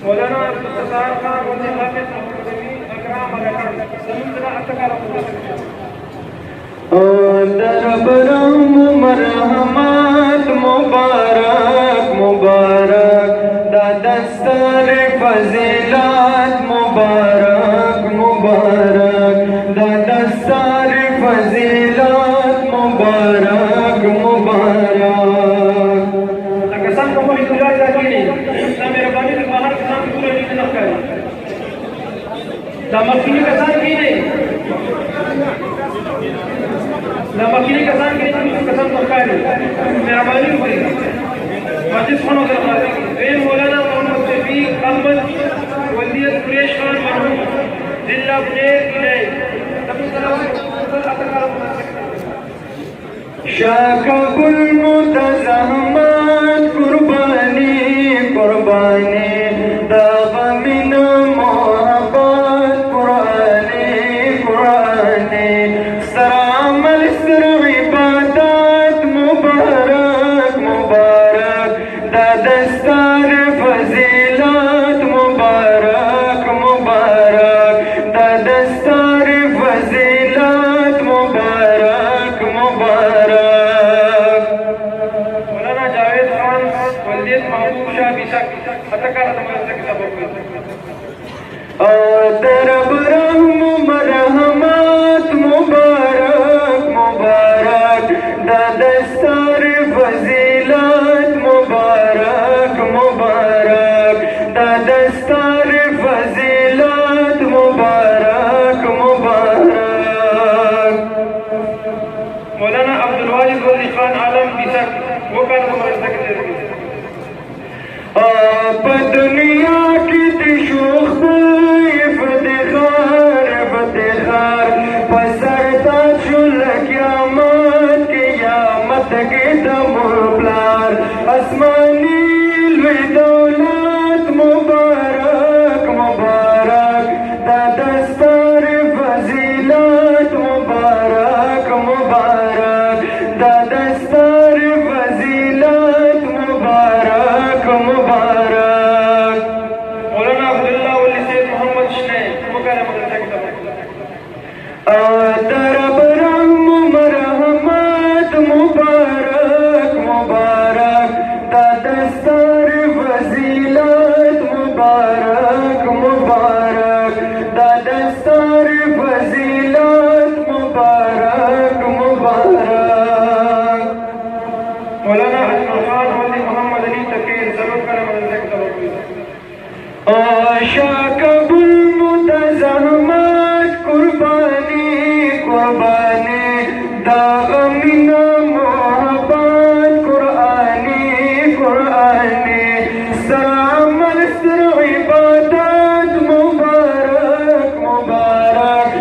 मौलाना अब्दुल सत्तार खान वली हाफिज अकराम अलकन समुद्र अतकार दरबरम मरहमत मुबारक मुबारक दस्तर फजीलत मुबारक मुबारक दस्तर फजीलत मुबारक मुबारक कसम को कोई दुआ जाती नहीं ना मेहरबानी से बाहर कसम पूरे नहीं न करे दमकी कसम की नहीं दमकी कसम की कसम तो करे मेहरबानी हुई मस्जिद खान उधर वे मौलाना मोहम्मद शफीक अहमद वलियत कुरैश खान मरहूम जिला बुनेर इले शाकबुल मुतज़हमत कुर्बानी कुर्बानी दागमिन मोहब्बत कुरानी कुरानी सरामल सर इबादत मुबारक मुबारक दस्तर फजीलत मुबारक मुबारक दस्तर फजीलत मुबारक मुबारक मौलाना जावेद खान वलियत महबूब शाह बिशक अतकार दरबरम मरहमत मुबारक मुबारक दस्तर फजीलत मुबारक मुबारक दस्तर फजीलत मुबारक मुबारक मौलाना अब्दुल वालिद वली खान आलम बिशक वो कर आप दुनिया की दिशोख इफ्तिखार इफ्तिखार पसरता चुल क़यामत के दमुप्लार आसमानी दौलत मुबारक मुबारक दस्तर फजीलत मुबारक मुबारक दस्तर फजीलत मुबारक मुबारक मौलाना अब्दुल्लाह वली सैयद मोहम्मद शने वो कर दरबरम मरहमत मुबारक मुबारक दस्तर फजीलत मुबारक मुबारक दस्तर फजीलत मुबारक मुबारक मौलाना अजमल खान वली मोहम्मद अली तकीर जरूर कर शाकबुल मुतज़हमत कुर्बानी कुर्बानी दागमिन मोहब्बत कुरानी कुरानी सरामल सर इबादत मुबारक मुबारक